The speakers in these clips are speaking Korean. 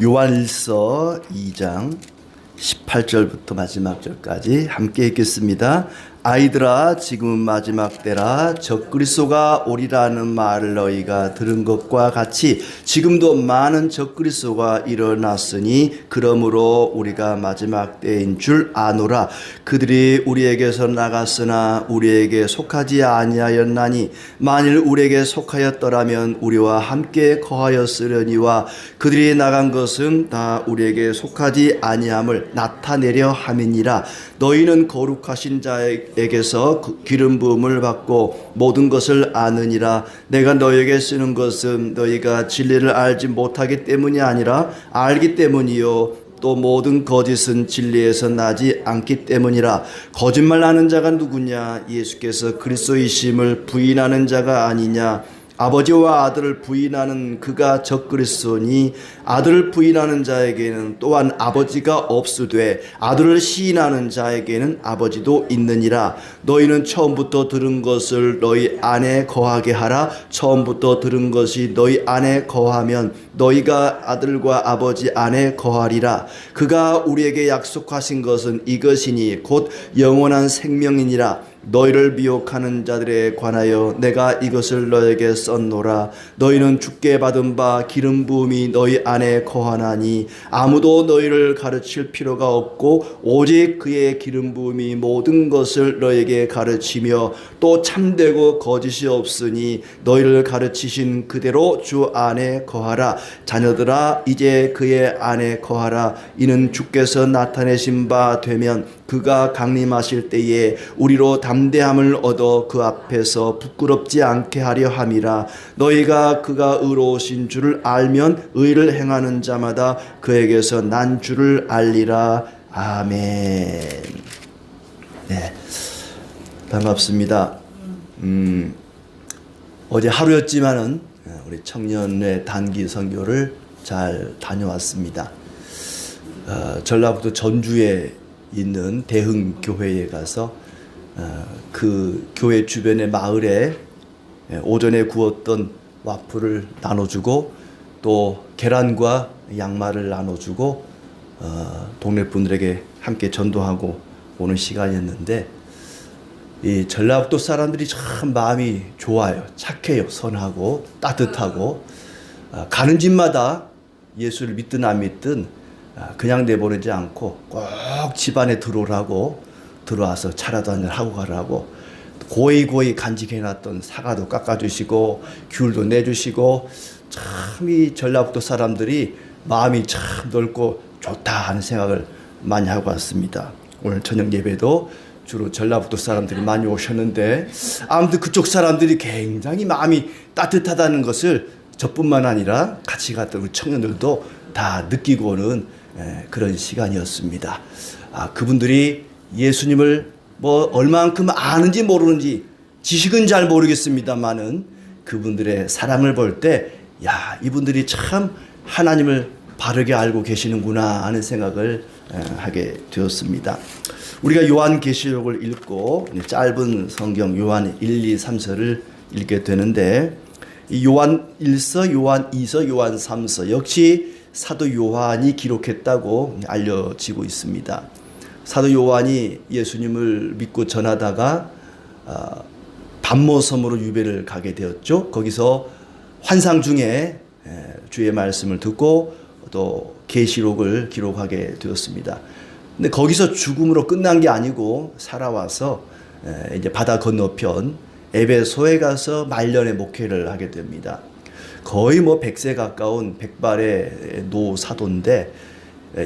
요한일서 2장 18절부터 마지막 절까지 함께 읽겠습니다. 아이들아, 지금은 마지막 때라. 적그리스도가 오리라는 말을 너희가 들은 것과 같이 지금도 많은 적그리스도가 일어났으니 그러므로 우리가 마지막 때인 줄 아노라. 그들이 우리에게서 나갔으나 우리에게 속하지 아니하였나니 만일 우리에게 속하였더라면 우리와 함께 거하였으려니와 그들이 나간 것은 다 우리에게 속하지 아니함을 나타내려 함이니라. 너희는 거룩하신 자에게서 기름 부음을 받고 모든 것을 아느니라. 내가 너희에게 쓰는 것은 너희가 진리를 알지 못하기 때문이 아니라 알기 때문이요 또 모든 거짓은 진리에서 나지 않기 때문이라. 거짓말하는 자가 누구냐? 예수께서 그리스도이심을 부인하는 자가 아니냐? 아버지와 아들을 부인하는 그가 적그리스도니 아들을 부인하는 자에게는 또한 아버지가 없으되 아들을 시인하는 자에게는 아버지도 있느니라. 너희는 처음부터 들은 것을 너희 안에 거하게 하라. 처음부터 들은 것이 너희 안에 거하면 너희가 아들과 아버지 안에 거하리라. 그가 우리에게 약속하신 것은 이것이니 곧 영원한 생명이니라. 너희를 미혹하는 자들에 관하여 내가 이것을 너에게 썼노라. 너희는 주께 받은 바 기름 부음이 너희 안에 거하나니 아무도 너희를 가르칠 필요가 없고 오직 그의 기름 부음이 모든 것을 너에게 가르치며 또 참되고 거짓이 없으니 너희를 가르치신 그대로 주 안에 거하라. 자녀들아, 이제 그의 안에 거하라. 이는 주께서 나타내신 바 되면 그가 강림하실 때에 우리로 담대함을 얻어 그 앞에서 부끄럽지 않게 하려 함이라. 너희가 그가 의로우신 줄을 알면 의를 행하는 자마다 그에게서 난 줄을 알리라. 아멘. 네, 반갑습니다. 어제 하루였지만은 우리 청년의 단기 선교를 잘 다녀왔습니다. 전라북도 전주에 있는 대흥교회에 가서 그 교회 주변의 마을에 오전에 구웠던 와플을 나눠주고 또 계란과 양말을 나눠주고 동네 분들에게 함께 전도하고 오는 시간이었는데 이 전라북도 사람들이 참 마음이 좋아요. 착해요. 선하고 따뜻하고 가는 집마다 예수를 믿든 안 믿든 그냥 내보내지 않고 꼭 집안에 들어오라고 들어와서 차라도 한잔 하고 가라고 고이 간직해놨던 사과도 깎아주시고 귤도 내주시고 참 이 전라북도 사람들이 마음이 참 넓고 좋다 하는 생각을 많이 하고 왔습니다. 오늘 저녁 예배도 주로 전라북도 사람들이 많이 오셨는데 아무튼 그쪽 사람들이 굉장히 마음이 따뜻하다는 것을 저뿐만 아니라 같이 갔던 우리 청년들도 다 느끼고 오는 그런 시간이었습니다. 그분들이 예수님을 뭐 얼만큼 아는지 모르는지 지식은 잘 모르겠습니다만은 그분들의 사랑을 볼 때 야, 이분들이 참 하나님을 바르게 알고 계시는구나 하는 생각을 하게 되었습니다. 우리가 요한계시록을 읽고 짧은 성경 요한 1, 2, 3서를 읽게 되는데 이 요한 1서, 요한 2서, 요한 3서 역시 사도 요한이 기록했다고 알려지고 있습니다. 사도 요한이 예수님을 믿고 전하다가 반모섬으로 유배를 가게 되었죠. 거기서 환상 중에 주의 말씀을 듣고 또 계시록을 기록하게 되었습니다. 근데 거기서 죽음으로 끝난 게 아니고 살아와서 이제 바다 건너편 에베소에 가서 말년의 목회를 하게 됩니다. 거의 뭐 100세 가까운 백발의 노사도인데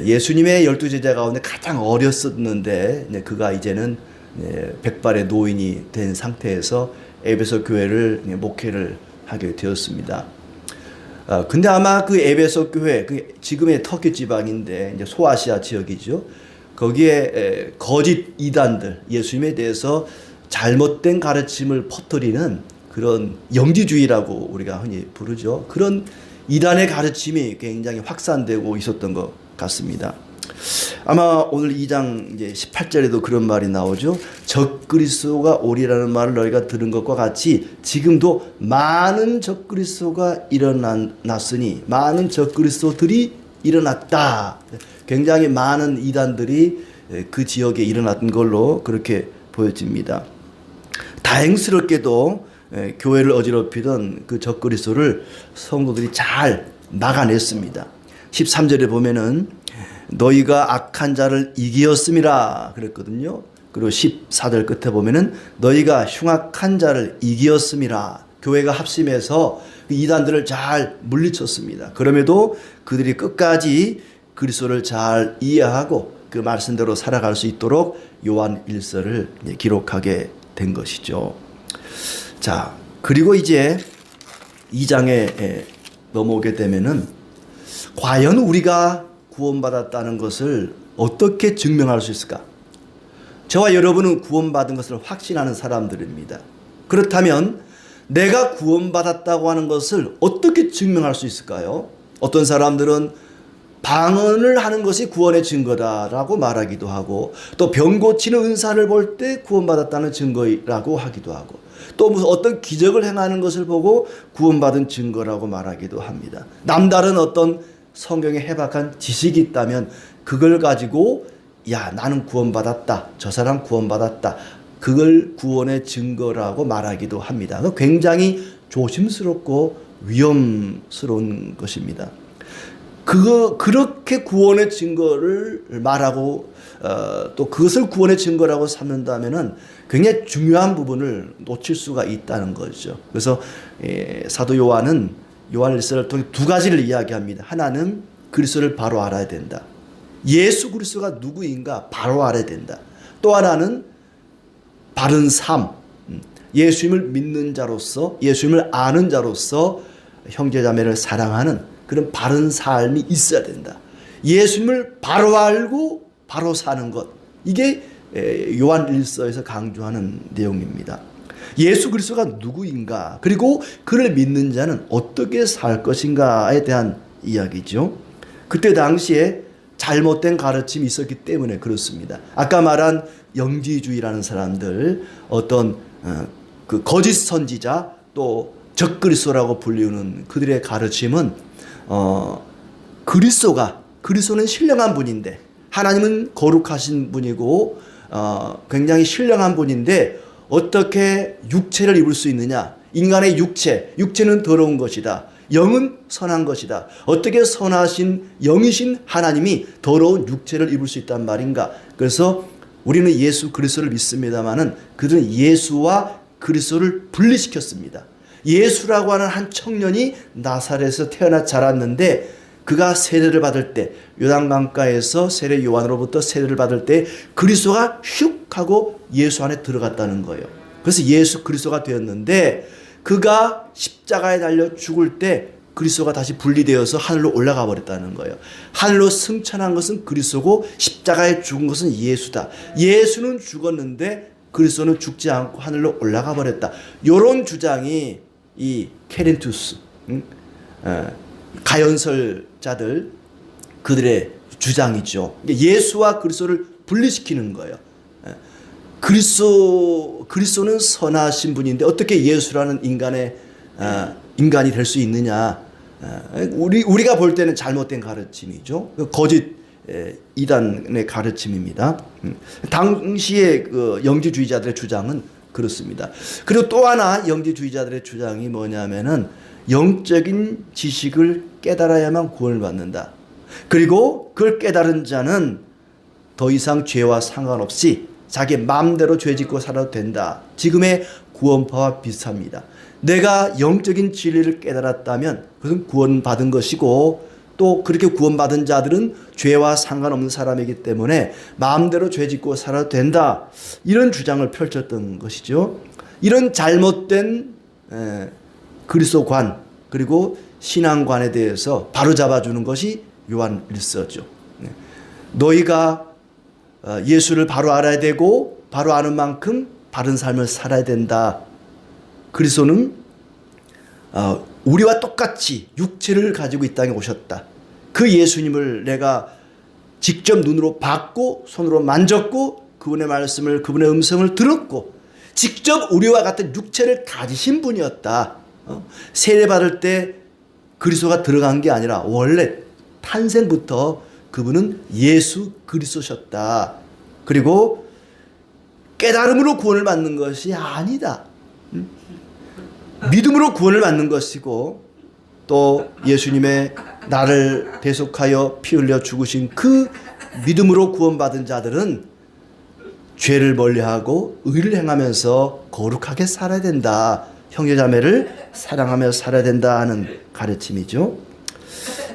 예수님의 12제자 가운데 가장 어렸었는데 그가 이제는 백발의 노인이 된 상태에서 에베소 교회를 목회를 하게 되었습니다. 근데 아마 그 에베소 교회, 지금의 터키 지방인데 이제 소아시아 지역이죠. 거기에 거짓 이단들, 예수님에 대해서 잘못된 가르침을 퍼뜨리는 그런 영지주의라고 우리가 흔히 부르죠. 그런 이단의 가르침이 굉장히 확산되고 있었던 것 같습니다. 아마 오늘 2장 이제 18절에도 그런 말이 나오죠. 적그리스도가 오리라는 말을 너희가 들은 것과 같이 지금도 많은 적그리스도가 일어났으니 많은 적그리스도들이 일어났다. 굉장히 많은 이단들이 그 지역에 일어났던 걸로 그렇게 보여집니다. 다행스럽게도 교회를 어지럽히던 그 적그리스도를 성도들이 잘 막아냈습니다. 13절에 보면은 너희가 악한 자를 이기었음이라 그랬거든요. 그리고 14절 끝에 보면은 너희가 흉악한 자를 이기었음이라. 교회가 합심해서 그 이단들을 잘 물리쳤습니다. 그럼에도 그들이 끝까지 그리스도를 잘 이해하고 그 말씀대로 살아갈 수 있도록 요한 1서를 기록하게 된 것이죠. 자, 그리고 이제 2장에 넘어오게 되면은 과연 우리가 구원받았다는 것을 어떻게 증명할 수 있을까? 저와 여러분은 구원받은 것을 확신하는 사람들입니다. 그렇다면 내가 구원받았다고 하는 것을 어떻게 증명할 수 있을까요? 어떤 사람들은 방언을 하는 것이 구원의 증거다라고 말하기도 하고, 또 병 고치는 은사를 볼 때 구원받았다는 증거라고 하기도 하고, 또 무슨 어떤 기적을 행하는 것을 보고 구원받은 증거라고 말하기도 합니다. 남다른 어떤 성경에 해박한 지식이 있다면 그걸 가지고 야, 나는 구원받았다, 저 사람 구원받았다, 그걸 구원의 증거라고 말하기도 합니다. 굉장히 조심스럽고 위험스러운 것입니다. 그렇게 구원의 증거를 말하고 또 그것을 구원의 증거라고 삼는다면은 굉장히 중요한 부분을 놓칠 수가 있다는 거죠. 그래서 사도 요한은 요한일서를 통해 두 가지를 이야기합니다. 하나는 그리스도를 바로 알아야 된다. 예수 그리스도가 누구인가 바로 알아야 된다. 또 하나는 바른 삶, 예수님을 믿는 자로서, 예수님을 아는 자로서 형제자매를 사랑하는 그런 바른 삶이 있어야 된다. 예수님을 바로 알고 바로 사는 것, 이게 요한 1서에서 강조하는 내용입니다. 예수 그리스도가 누구인가, 그리고 그를 믿는 자는 어떻게 살 것인가에 대한 이야기죠. 그때 당시에 잘못된 가르침이 있었기 때문에 그렇습니다. 아까 말한 영지주의라는 사람들, 어떤 그 거짓 선지자, 또 적그리스도라고 불리우는 그들의 가르침은 그리스도는 신령한 분인데, 하나님은 거룩하신 분이고 굉장히 신령한 분인데 어떻게 육체를 입을 수 있느냐? 인간의 육체는 더러운 것이다. 영은 선한 것이다. 어떻게 선하신 영이신 하나님이 더러운 육체를 입을 수 있단 말인가? 그래서 우리는 예수 그리스도를 믿습니다마는 그들은 예수와 그리스도를 분리시켰습니다. 예수라고 하는 한 청년이 나사렛에서 태어나 자랐는데, 그가 세례를 받을 때, 요단강가에서 세례 요한으로부터 세례를 받을 때 그리스도가 슉 하고 예수 안에 들어갔다는 거예요. 그래서 예수 그리스도가 되었는데, 그가 십자가에 달려 죽을 때 그리스도가 다시 분리되어서 하늘로 올라가 버렸다는 거예요. 하늘로 승천한 것은 그리스도고 십자가에 죽은 것은 예수다. 예수는 죽었는데 그리스도는 죽지 않고 하늘로 올라가 버렸다. 이런 주장이 이 케린투스, 가연설자들, 그들의 주장이죠. 예수와 그리스도를 분리시키는 거예요. 그리스도는 선하신 분인데 어떻게 예수라는 인간이 될 수 있느냐? 우리가 볼 때는 잘못된 가르침이죠. 거짓 이단의 가르침입니다. 당시의 그 영지주의자들의 주장은 그렇습니다. 그리고 또 하나 영지주의자들의 주장이 뭐냐면은 영적인 지식을 깨달아야만 구원을 받는다. 그리고 그걸 깨달은 자는 더 이상 죄와 상관없이 자기 마음대로 죄 짓고 살아도 된다. 지금의 구원파와 비슷합니다. 내가 영적인 진리를 깨달았다면 그것은 구원받은 것이고, 또 그렇게 구원받은 자들은 죄와 상관없는 사람이기 때문에 마음대로 죄 짓고 살아도 된다. 이런 주장을 펼쳤던 것이죠. 이런 잘못된 그리스도관, 그리고 신앙관에 대해서 바로잡아주는 것이 요한 1서죠. 너희가 예수를 바로 알아야 되고 바로 아는 만큼 바른 삶을 살아야 된다. 그리스도는 우리와 똑같이 육체를 가지고 이 땅에 오셨다. 그 예수님을 내가 직접 눈으로 봤고 손으로 만졌고 그분의 말씀을, 그분의 음성을 들었고 직접 우리와 같은 육체를 가지신 분이었다. 세례받을 때 그리스도가 들어간 게 아니라 원래 탄생부터 그분은 예수 그리스도셨다. 그리고 깨달음으로 구원을 받는 것이 아니다. 믿음으로 구원을 받는 것이고, 또 예수님의 나를 대속하여 피 흘려 죽으신 그 믿음으로 구원받은 자들은 죄를 멀리하고 의를 행하면서 거룩하게 살아야 된다. 형제자매를 사랑하며 살아야 된다 하는 가르침이죠.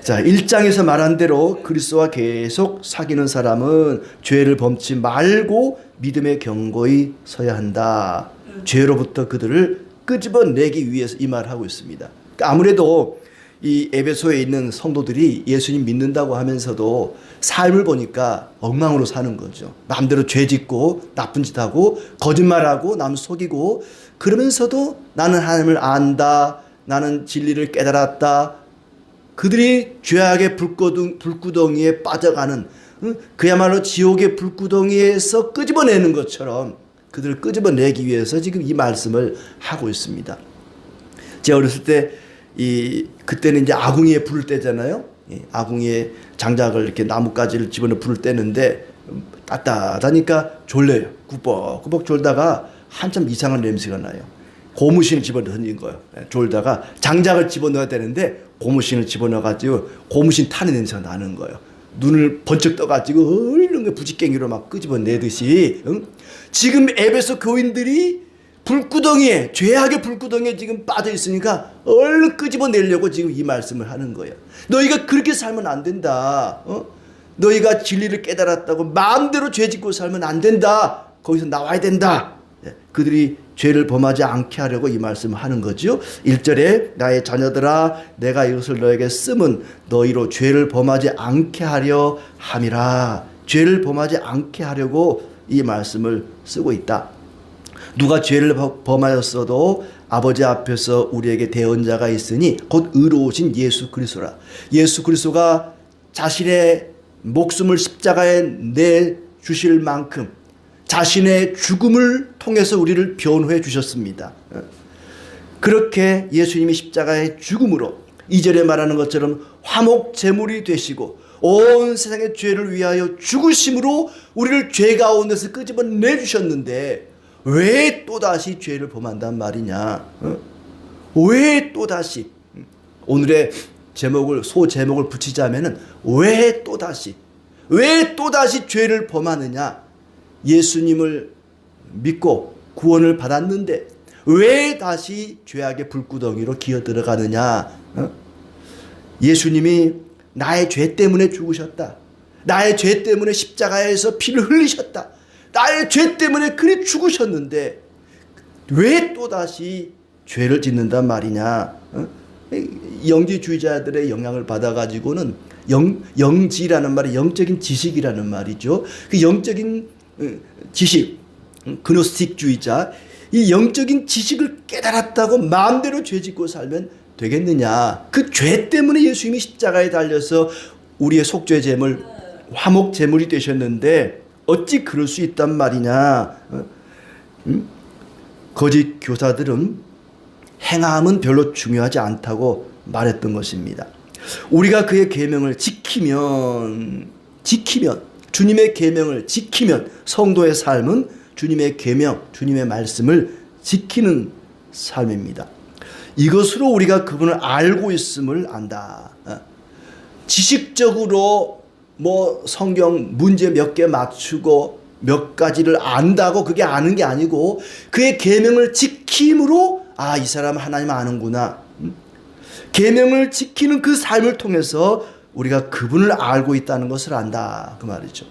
자, 1장에서 말한 대로 그리스도와 계속 사귀는 사람은 죄를 범치 말고 믿음의 경고히 서야 한다. 죄로부터 그들을 끄집어내기 위해서 이 말을 하고 있습니다. 그러니까 아무래도 이 에베소에 있는 성도들이 예수님 믿는다고 하면서도 삶을 보니까 엉망으로 사는 거죠. 마음대로 죄 짓고 나쁜 짓 하고 거짓말하고 남 속이고, 그러면서도 나는 하나님을 안다, 나는 진리를 깨달았다. 그들이 죄악의 불구덩이에 빠져가는, 그야말로 지옥의 불구덩이에서 끄집어내는 것처럼 그들을 끄집어내기 위해서 지금 이 말씀을 하고 있습니다. 제가 어렸을 때 그때는 이제 아궁이에 불을 떼잖아요. 아궁이에 장작을 이렇게 나뭇가지를 집어넣어 불을 떼는데 따뜻하니까 졸려요. 꾸벅꾸벅 졸다가 한참 이상한 냄새가 나요. 고무신을 집어넣어 던진 거예요. 졸다가 장작을 집어넣어야 되는데 고무신을 집어넣어가지고 고무신 타는 냄새가 나는 거예요. 눈을 번쩍 떠가지고 얼른 부지깽이로 막 끄집어내듯이, 지금 에베소 교인들이 불구덩이에, 죄악의 불구덩이에 지금 빠져 있으니까 얼른 끄집어내려고 지금 이 말씀을 하는 거예요. 너희가 그렇게 살면 안 된다. 너희가 진리를 깨달았다고 마음대로 죄 짓고 살면 안 된다. 거기서 나와야 된다. 그들이 죄를 범하지 않게 하려고 이 말씀을 하는 거죠. 1절에 나의 자녀들아 내가 이것을 너에게 쓰면 너희로 죄를 범하지 않게 하려 함이라. 죄를 범하지 않게 하려고 이 말씀을 쓰고 있다. 누가 죄를 범하였어도 아버지 앞에서 우리에게 대언자가 있으니 곧 의로우신 예수 그리스도라. 예수 그리스도가 자신의 목숨을 십자가에 내주실 만큼 자신의 죽음을 통해서 우리를 변호해 주셨습니다. 그렇게 예수님이 십자가의 죽음으로 2절에 말하는 것처럼 화목 제물이 되시고 온 세상의 죄를 위하여 죽으심으로 우리를 죄 가운데서 끄집어내 주셨는데 왜 또다시 죄를 범한단 말이냐? 왜 또다시? 오늘의 소제목을 붙이자면은 왜 또다시 죄를 범하느냐? 예수님을 믿고 구원을 받았는데 왜 다시 죄악의 불구덩이로 기어 들어가느냐? 예수님이 나의 죄 때문에 죽으셨다. 나의 죄 때문에 십자가에서 피를 흘리셨다. 나의 죄 때문에 그리 죽으셨는데 왜 또다시 죄를 짓는단 말이냐? 영지주의자들의 영향을 받아가지고는 영지라는 말이 영적인 지식이라는 말이죠. 그 영적인 지식, 그노스틱주의자, 이 영적인 지식을 깨달았다고 마음대로 죄 짓고 살면 되겠느냐? 그 죄 때문에 예수님이 십자가에 달려서 우리의 속죄 제물, 화목 제물이 되셨는데 어찌 그럴 수 있단 말이냐? 거짓 교사들은 행함은 별로 중요하지 않다고 말했던 것입니다. 우리가 그의 계명을 지키면 주님의 계명을 지키면 성도의 삶은 주님의 계명, 주님의 말씀을 지키는 삶입니다. 이것으로 우리가 그분을 알고 있음을 안다. 지식적으로 성경 문제 몇 개 맞추고 몇 가지를 안다고 그게 아는 게 아니고 그의 계명을 지킴으로 이 사람 하나님 아는구나. 계명을 지키는 그 삶을 통해서 우리가 그분을 알고 있다는 것을 안다. 그 말이죠.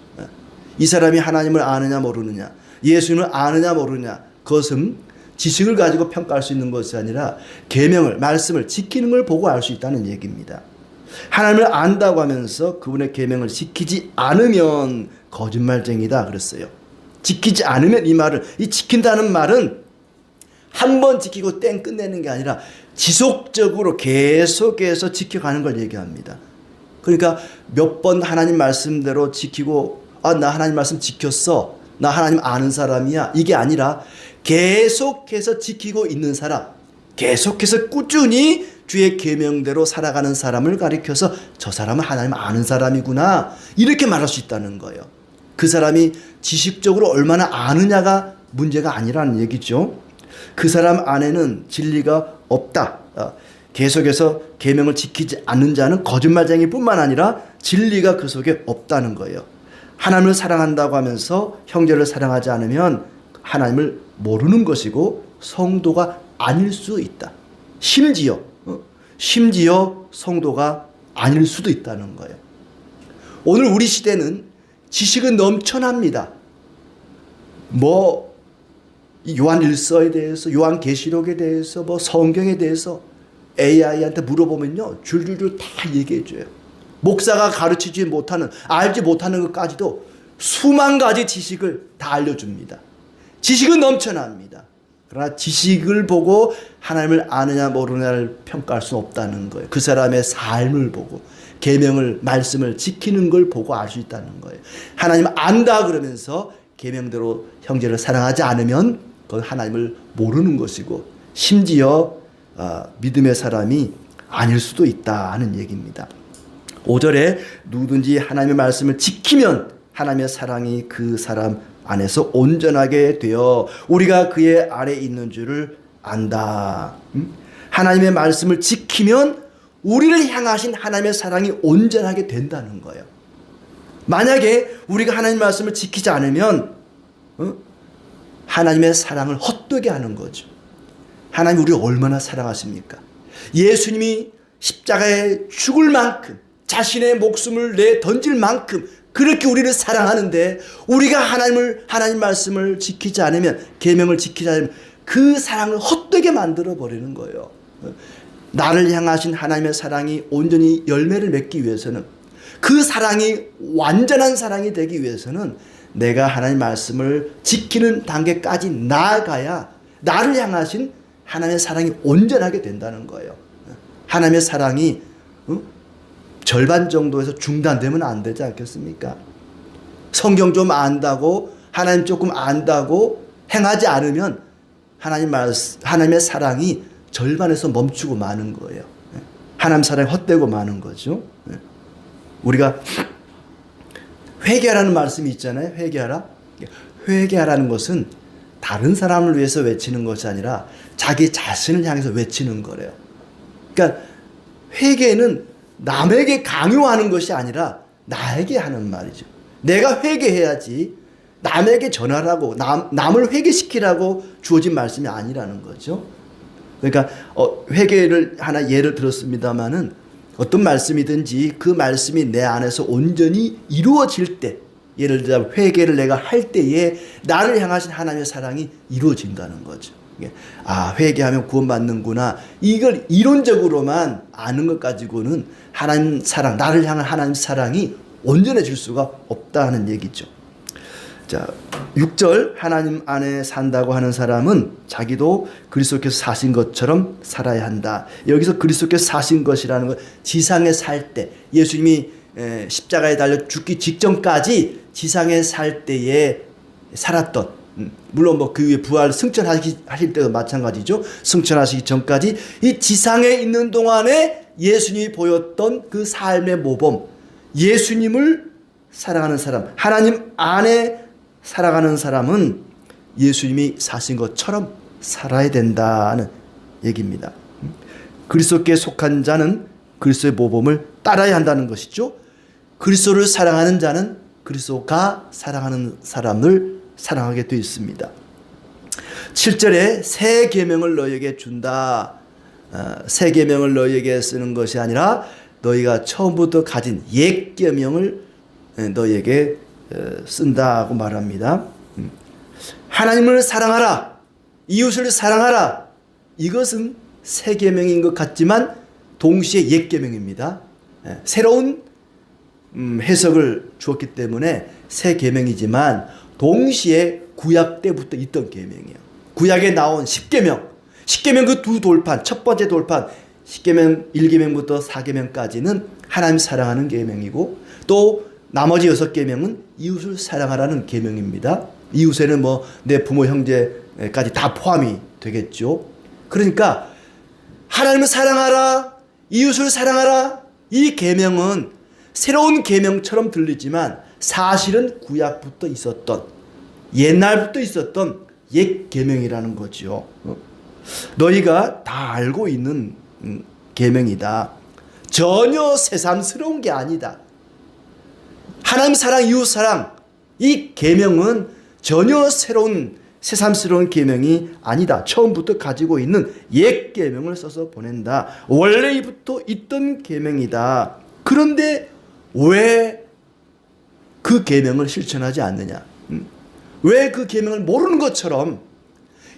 이 사람이 하나님을 아느냐 모르느냐, 예수님을 아느냐 모르느냐, 그것은 지식을 가지고 평가할 수 있는 것이 아니라 계명을, 말씀을 지키는 걸 보고 알 수 있다는 얘기입니다. 하나님을 안다고 하면서 그분의 계명을 지키지 않으면 거짓말쟁이다 그랬어요. 지키지 않으면, 이 지킨다는 말은 한 번 지키고 땡 끝내는 게 아니라 지속적으로 계속해서 지켜가는 걸 얘기합니다. 그러니까 몇 번 하나님 말씀대로 지키고 나 하나님 말씀 지켰어, 나 하나님 아는 사람이야, 이게 아니라 계속해서 지키고 있는 사람, 계속해서 꾸준히 주의 계명대로 살아가는 사람을 가리켜서 저 사람은 하나님 아는 사람이구나 이렇게 말할 수 있다는 거예요. 그 사람이 지식적으로 얼마나 아느냐가 문제가 아니라는 얘기죠. 그 사람 안에는 진리가 없다. 계속해서 계명을 지키지 않는 자는 거짓말쟁이 뿐만 아니라 진리가 그 속에 없다는 거예요. 하나님을 사랑한다고 하면서 형제를 사랑하지 않으면 하나님을 모르는 것이고 성도가 아닐 수 있다. 심지어 성도가 아닐 수도 있다는 거예요. 오늘 우리 시대는 지식은 넘쳐납니다. 요한 일서에 대해서, 요한 계시록에 대해서, 성경에 대해서 AI한테 물어보면요, 줄줄줄 다 얘기해 줘요. 목사가 가르치지 못하는, 알지 못하는 것까지도 수만 가지 지식을 다 알려줍니다. 지식은 넘쳐납니다. 그러나 지식을 보고 하나님을 아느냐 모르냐를 평가할 수는 없다는 거예요. 그 사람의 삶을 보고 계명을, 말씀을 지키는 걸 보고 알 수 있다는 거예요. 하나님 안다 그러면서 계명대로 형제를 사랑하지 않으면 그건 하나님을 모르는 것이고 심지어 믿음의 사람이 아닐 수도 있다는 얘기입니다. 5절에 누구든지 하나님의 말씀을 지키면 하나님의 사랑이 그 사람 안에서 온전하게 되어 우리가 그의 아래에 있는 줄을 안다. 하나님의 말씀을 지키면 우리를 향하신 하나님의 사랑이 온전하게 된다는 거예요. 만약에 우리가 하나님의 말씀을 지키지 않으면 하나님의 사랑을 헛되게 하는 거죠. 하나님 우리를 얼마나 사랑하십니까? 예수님이 십자가에 죽을 만큼 자신의 목숨을 내 던질 만큼 그렇게 우리를 사랑하는데 우리가 하나님 말씀을 지키지 않으면, 계명을 지키지 않으면 그 사랑을 헛되게 만들어 버리는 거예요. 나를 향하신 하나님의 사랑이 온전히 열매를 맺기 위해서는, 그 사랑이 완전한 사랑이 되기 위해서는 내가 하나님 말씀을 지키는 단계까지 나아가야 나를 향하신 하나님의 사랑이 온전하게 된다는 거예요. 하나님의 사랑이 절반 정도에서 중단되면 안 되지 않겠습니까? 성경 좀 안다고, 하나님 조금 안다고 행하지 않으면 하나님의 사랑이 절반에서 멈추고 마는 거예요. 하나님 사랑이 헛되고 마는 거죠. 우리가 회개하라는 말씀이 있잖아요. 회개하라. 회개하라는 것은 다른 사람을 위해서 외치는 것이 아니라 자기 자신을 향해서 외치는 거래요. 그러니까 회개는 남에게 강요하는 것이 아니라 나에게 하는 말이죠. 내가 회개해야지 남에게 전하라고, 남을 회개시키라고 주어진 말씀이 아니라는 거죠. 그러니까 회개를 하나 예를 들었습니다마는 어떤 말씀이든지 그 말씀이 내 안에서 온전히 이루어질 때, 예를 들어 회개를 내가 할 때에 나를 향하신 하나님의 사랑이 이루어진다는 거죠. 회개하면 구원받는구나, 이걸 이론적으로만 아는 것 가지고는 하나님 사랑, 나를 향한 하나님 사랑이 온전해질 수가 없다는 얘기죠. 자, 6절, 하나님 안에 산다고 하는 사람은 자기도 그리스도께서 사신 것처럼 살아야 한다. 여기서 그리스도께서 사신 것이라는 건 지상에 살 때, 예수님이 십자가에 달려 죽기 직전까지 지상에 살 때에 살았던, 물론 그 위에 부활 승천하실 때도 마찬가지죠. 승천하시기 전까지 이 지상에 있는 동안에 예수님이 보였던 그 삶의 모범, 예수님을 사랑하는 사람, 하나님 안에 살아가는 사람은 예수님이 사신 것처럼 살아야 된다는 얘기입니다. 그리스도께 속한 자는 그리스도의 모범을 따라야 한다는 것이죠. 그리스도를 사랑하는 자는 그리스도가 사랑하는 사람을 사랑하게 되어 있습니다. 7절에 새 계명을 너희에게 준다. 새 계명을 너희에게 쓰는 것이 아니라 너희가 처음부터 가진 옛 계명을 너희에게 쓴다고 말합니다. 하나님을 사랑하라, 이웃을 사랑하라, 이것은 새 계명인 것 같지만 동시에 옛 계명입니다. 새로운 해석을 주었기 때문에 새 계명이지만 동시에 구약 때부터 있던 계명이에요. 구약에 나온 10계명, 10계명 그 두 돌판, 첫 번째 돌판 10계명 1계명부터 4계명까지는 하나님 사랑하는 계명이고, 또 나머지 6계명은 이웃을 사랑하라는 계명입니다. 이웃에는 내 부모 형제까지 다 포함이 되겠죠. 그러니까 하나님을 사랑하라, 이웃을 사랑하라. 이 계명은 새로운 계명처럼 들리지만 사실은 구약부터 있었던, 옛날부터 있었던 옛 계명이라는 거죠. 너희가 다 알고 있는 계명이다. 전혀 새삼스러운 게 아니다. 하나님 사랑, 이웃 사랑, 이 계명은 전혀 새삼스러운 계명이 아니다. 처음부터 가지고 있는 옛 계명을 써서 보낸다. 원래부터 있던 계명이다. 그런데 왜 그 계명을 실천하지 않느냐? 왜 그 계명을 모르는 것처럼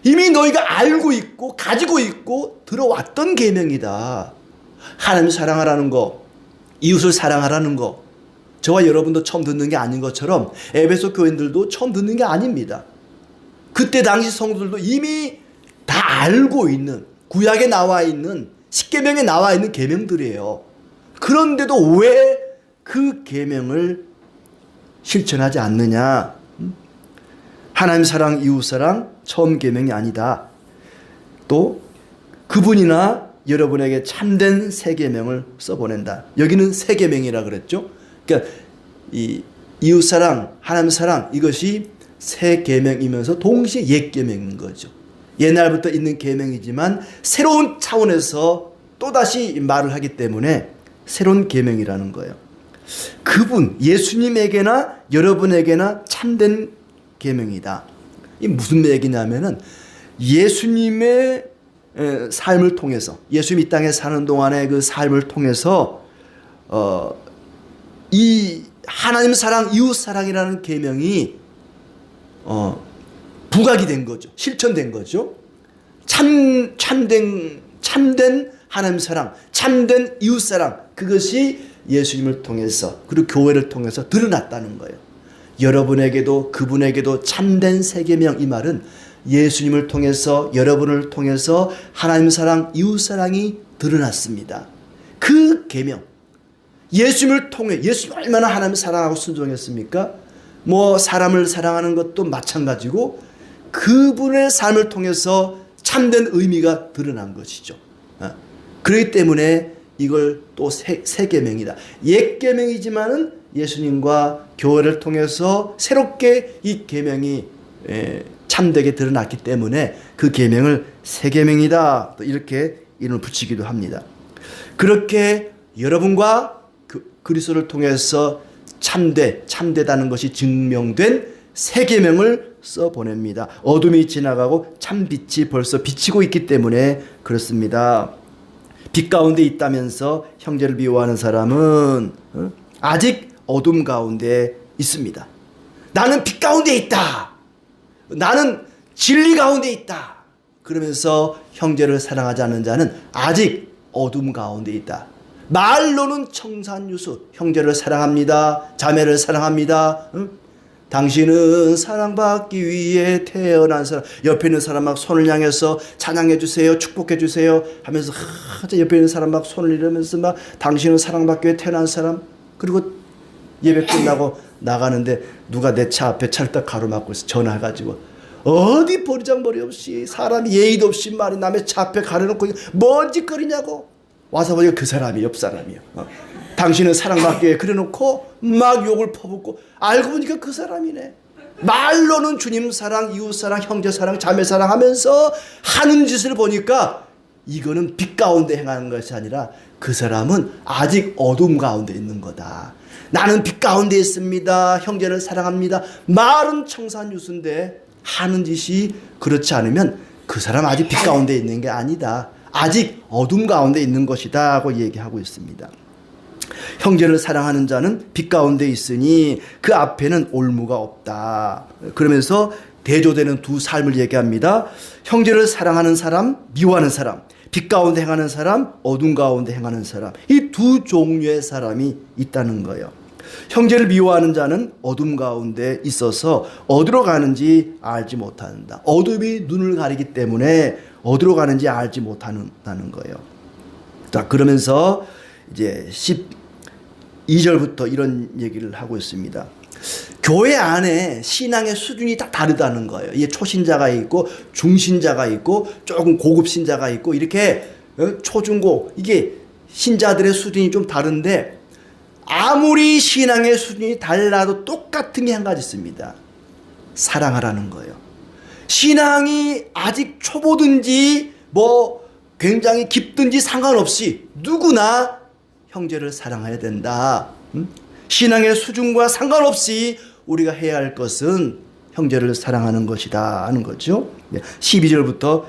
이미 너희가 알고 있고 가지고 있고 들어왔던 계명이다. 하나님 사랑하라는 거, 이웃을 사랑하라는 거, 저와 여러분도 처음 듣는 게 아닌 것처럼 에베소 교인들도 처음 듣는 게 아닙니다. 그때 당시 성도들도 이미 다 알고 있는, 구약에 나와 있는, 십계명에 나와 있는 계명들이에요. 그런데도 왜 그 계명을 실천하지 않느냐? 하나님 사랑, 이웃 사랑 처음 계명이 아니다. 또 그분이나 여러분에게 참된 새 계명을 써보낸다. 여기는 새 계명이라 그랬죠. 그러니까 이 이웃 사랑, 하나님 사랑, 이것이 새 계명이면서 동시에 옛 계명인 거죠. 옛날부터 있는 계명이지만 새로운 차원에서 또다시 말을 하기 때문에 새로운 계명이라는 거예요. 그분 예수님에게나 여러분에게나 참된 계명이다. 이 무슨 얘기냐면은 예수님의 삶을 통해서, 예수님 이 땅에 사는 동안의 그 삶을 통해서 이 하나님 사랑, 이웃 사랑이라는 계명이 부각이 된 거죠. 실천된 거죠. 참된 하나님 사랑, 참된 이웃 사랑, 그것이 예수님을 통해서 그리고 교회를 통해서 드러났다는 거예요. 여러분에게도 그분에게도 참된 새 계명, 이 말은 예수님을 통해서, 여러분을 통해서 하나님 사랑, 이웃 사랑이 드러났습니다. 그 계명, 예수님을 통해, 예수님 얼마나 하나님을 사랑하고 순종했습니까? 뭐 사람을 사랑하는 것도 마찬가지고 그분의 삶을 통해서 참된 의미가 드러난 것이죠. 그렇기 때문에 이걸 또 새 계명이다. 옛 계명이지만은 예수님과 교회를 통해서 새롭게 이 계명이 참되게 드러났기 때문에 그 계명을 새 계명이다. 또 이렇게 이름을 붙이기도 합니다. 그렇게 여러분과 그리스도를 통해서 참되다는 것이 증명된 새 계명을 써 보냅니다. 어둠이 지나가고 참 빛이 벌써 비치고 있기 때문에 그렇습니다. 빛 가운데 있다면서 형제를 미워하는 사람은 아직 어둠 가운데 있습니다. 나는 빛 가운데 있다. 나는 진리 가운데 있다. 그러면서 형제를 사랑하지 않는 자는 아직 어둠 가운데 있다. 말로는 청산유수, 형제를 사랑합니다. 자매를 사랑합니다. 당신은 사랑받기 위해 태어난 사람. 옆에 있는 사람 막 손을 향해서 찬양해 주세요, 축복해 주세요 하면서 옆에 있는 사람 막 손을 이러면서 막 당신은 사랑받기 위해 태어난 사람. 그리고 예배 끝나고 나가는데 누가 내 차 앞에 차를 딱 가로막고 있어. 전화해가지고 어디 버리장머리 없이 사람이 예의도 없이 말이 남의 차 앞에 가려놓고 뭔 짓거리냐고. 와서 보니까 그 사람이 옆 사람이요. 당신은 사랑받기 위해 그래놓고 막 욕을 퍼붓고 알고 보니까 그 사람이네. 말로는 주님 사랑, 이웃 사랑, 형제 사랑, 자매 사랑 하면서 하는 짓을 보니까 이거는 빛 가운데 행하는 것이 아니라 그 사람은 아직 어둠 가운데 있는 거다. 나는 빛 가운데 있습니다. 형제를 사랑합니다. 말은 청산유수인데 하는 짓이 그렇지 않으면 그 사람 아직 빛 가운데 있는 게 아니다. 아직 어둠 가운데 있는 것이다 하고 얘기하고 있습니다. 형제를 사랑하는 자는 빛 가운데 있으니 그 앞에는 올무가 없다. 그러면서 대조되는 두 삶을 얘기합니다. 형제를 사랑하는 사람, 미워하는 사람, 빛 가운데 행하는 사람, 어둠 가운데 행하는 사람, 이 두 종류의 사람이 있다는 거예요. 형제를 미워하는 자는 어둠 가운데 있어서 어디로 가는지 알지 못한다. 어둠이 눈을 가리기 때문에 어디로 가는지 알지 못한다는 거예요. 자, 그러면서 이제 12절부터 이런 얘기를 하고 있습니다. 교회 안에 신앙의 수준이 다 다르다는 거예요. 이게 초신자가 있고 중신자가 있고 조금 고급 신자가 있고 이렇게 초중고 이게 신자들의 수준이 좀 다른데 아무리 신앙의 수준이 달라도 똑같은 게 한 가지 있습니다. 사랑하라는 거예요. 신앙이 아직 초보든지 뭐 굉장히 깊든지 상관없이 누구나 형제를 사랑해야 된다. 신앙의 수준과 상관없이 우리가 해야 할 것은 형제를 사랑하는 것이다 하는 거죠. 12절부터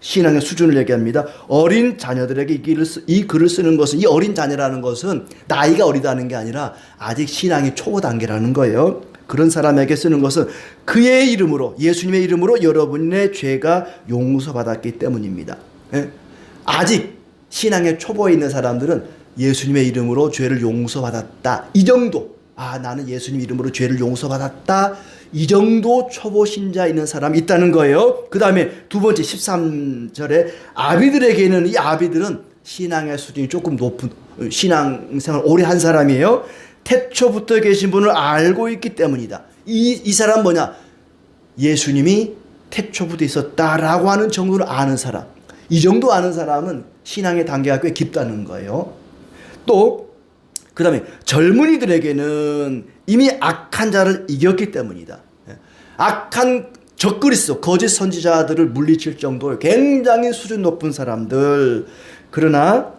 신앙의 수준을 얘기합니다. 어린 자녀들에게 이 글을 쓰는 것은, 이 어린 자녀라는 것은 나이가 어리다는 게 아니라 아직 신앙이 초보 단계라는 거예요. 그런 사람에게 쓰는 것은 그의 이름으로, 예수님의 이름으로 여러분의 죄가 용서받았기 때문입니다. 아직 신앙의 초보에 있는 사람들은 예수님의 이름으로 죄를 용서받았다, 이 정도, 나는 예수님 이름으로 죄를 용서받았다, 이 정도 초보 신자 있는 사람이 있다는 거예요. 그 다음에 두 번째 13절에 아비들에게는, 이 아비들은 신앙의 수준이 조금 높은, 신앙생활 오래 한 사람이에요. 태초부터 계신 분을 알고 있기 때문이다. 이 사람 뭐냐? 예수님이 태초부터 있었다라고 하는 정도를 아는 사람. 이 정도 아는 사람은 신앙의 단계가 꽤 깊다는 거예요. 또 그 다음에 젊은이들에게는 이미 악한 자를 이겼기 때문이다. 악한 적그리스도, 거짓 선지자들을 물리칠 정도로 굉장히 수준 높은 사람들. 그러나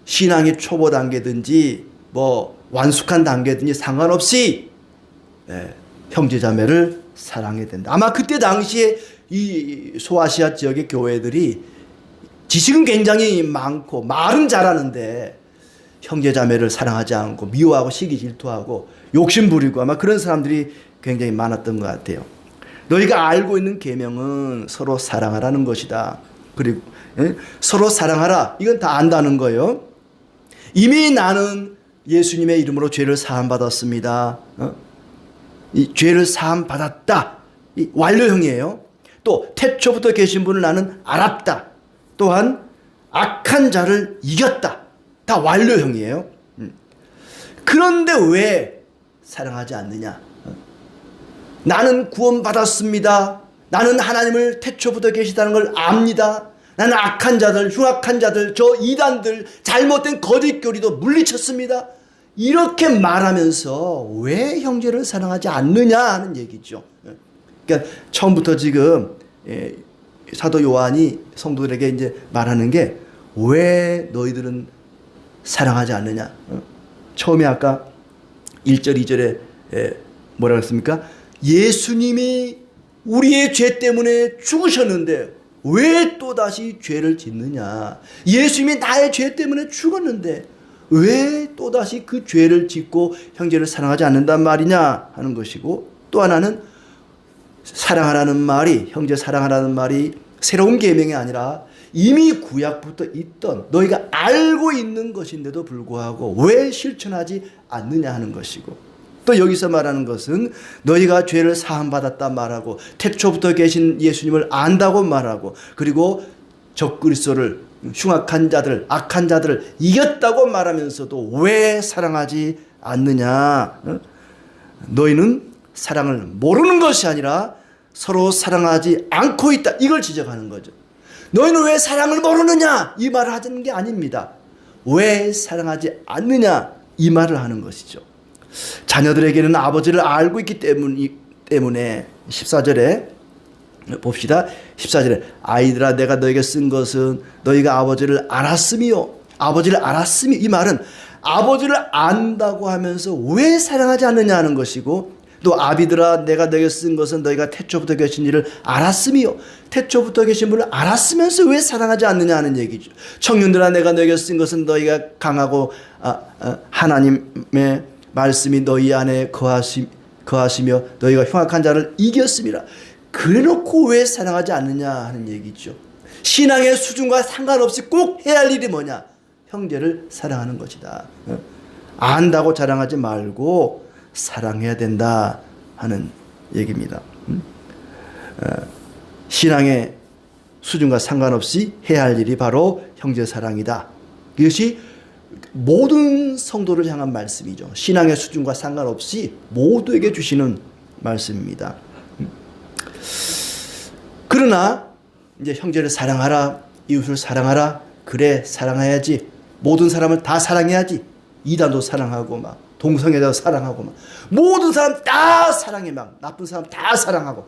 신앙이 초보 단계든지 뭐 완숙한 단계든지 상관없이 형제자매를 사랑해야 된다. 아마 그때 당시에 이 소아시아 지역의 교회들이 지식은 굉장히 많고 말은 잘하는데 형제자매를 사랑하지 않고 미워하고 시기 질투하고 욕심 부리고 아마 그런 사람들이 굉장히 많았던 것 같아요. 너희가 알고 있는 계명은 서로 사랑하라는 것이다. 그리고 서로 사랑하라, 이건 다 안다는 거예요. 이미 나는 예수님의 이름으로 죄를 사함 받았습니다. 이 죄를 사함 받았다, 이 완료형이에요. 또 태초부터 계신 분을 나는 알았다. 또한 악한 자를 이겼다. 다 완료형이에요. 그런데 왜 사랑하지 않느냐? 나는 구원받았습니다. 나는 하나님을 태초부터 계시다는 걸 압니다. 나는 악한 자들, 흉악한 자들, 저 이단들, 잘못된 거짓 교리도 물리쳤습니다. 이렇게 말하면서 왜 형제를 사랑하지 않느냐 하는 얘기죠. 그러니까 처음부터 지금 사도 요한이 성도들에게 이제 말하는 게, 왜 너희들은 사랑하지 않느냐. 처음에 아까 1절 2절에 뭐라고 했습니까? 예수님이 우리의 죄 때문에 죽으셨는데 왜 또다시 죄를 짓느냐. 예수님이 나의 죄 때문에 죽었는데 왜 또다시 그 죄를 짓고 형제를 사랑하지 않는단 말이냐 하는 것이고, 또 하나는 사랑하라는 말이, 형제 사랑하라는 말이 새로운 계명이 아니라 이미 구약부터 있던, 너희가 알고 있는 것인데도 불구하고 왜 실천하지 않느냐 하는 것이고, 또 여기서 말하는 것은 너희가 죄를 사함받았다 말하고 태초부터 계신 예수님을 안다고 말하고, 그리고 적그리스도를, 흉악한 자들, 악한 자들을 이겼다고 말하면서도 왜 사랑하지 않느냐. 너희는 사랑을 모르는 것이 아니라 서로 사랑하지 않고 있다, 이걸 지적하는 거죠. 너희는 왜 사랑을 모르느냐, 이 말을 하는 게 아닙니다. 왜 사랑하지 않느냐, 이 말을 하는 것이죠. 자녀들에게는 아버지를 알고 있기 때문에 14절에 봅시다. 14절에 아이들아, 내가 너에게 쓴 것은 너희가 아버지를 알았음이요. 아버지를 알았음이, 이 말은 아버지를 안다고 하면서 왜 사랑하지 않느냐 하는 것이고, 또 아비들아, 내가 너에게 쓴 것은 너희가 태초부터 계신 이를 알았음이요. 태초부터 계신 분을 알았으면서 왜 사랑하지 않느냐 하는 얘기죠. 청년들아, 내가 너에게 쓴 것은 너희가 강하고 하나님의 말씀이 너희 안에 거하시며 너희가 흉악한 자를 이겼음이라. 그래놓고 왜 사랑하지 않느냐 하는 얘기죠. 신앙의 수준과 상관없이 꼭 해야 할 일이 뭐냐? 형제를 사랑하는 것이다. 안다고 자랑하지 말고 사랑해야 된다 하는 얘기입니다. 신앙의 수준과 상관없이 해야 할 일이 바로 형제 사랑이다. 이것이 모든 성도를 향한 말씀이죠. 신앙의 수준과 상관없이 모두에게 주시는 말씀입니다. 그러나 이제 형제를 사랑하라, 이웃을 사랑하라, 그래 사랑해야지. 모든 사람을 다 사랑해야지. 이단도 사랑하고 막 동성애자도 사랑하고 막 모든 사람 다 사랑해. 막 나쁜 사람 다 사랑하고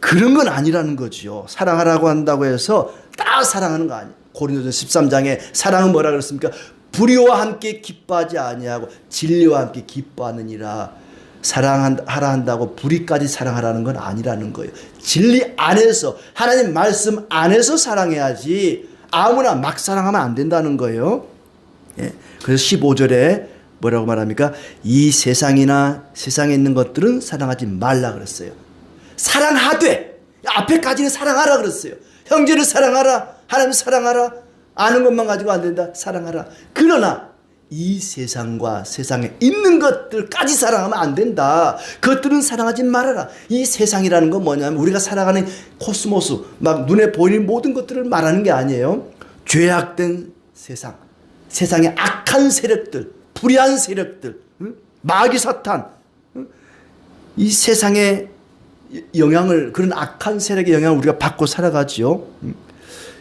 그런 건 아니라는 거지요. 사랑하라고 한다고 해서 다 사랑하는 거 아니에요. 고린도전 13장에 사랑은 뭐라 그랬습니까? 불의와 함께 기뻐하지 아니하고 진리와 함께 기뻐하느니라. 사랑하라 한다고 불의까지 사랑하라는 건 아니라는 거예요. 진리 안에서 하나님 말씀 안에서 사랑해야지 아무나 막 사랑하면 안 된다는 거예요. 예. 그래서 15절에 뭐라고 말합니까? 이 세상이나 세상에 있는 것들은 사랑하지 말라 그랬어요. 사랑하되 앞에까지는 사랑하라 그랬어요. 형제를 사랑하라, 하나님 사랑하라. 아는 것만 가지고 안 된다. 사랑하라. 그러나 이 세상과 세상에 있는 것들까지 사랑하면 안 된다. 그것들은 사랑하지 말아라. 이 세상이라는 건 뭐냐면 우리가 살아가는 코스모스, 막 눈에 보이는 모든 것들을 말하는 게 아니에요. 죄악된 세상, 세상의 악한 세력들, 불의한 세력들, 마귀 사탄, 이 세상의 영향을, 그런 악한 세력의 영향을 우리가 받고 살아가지요.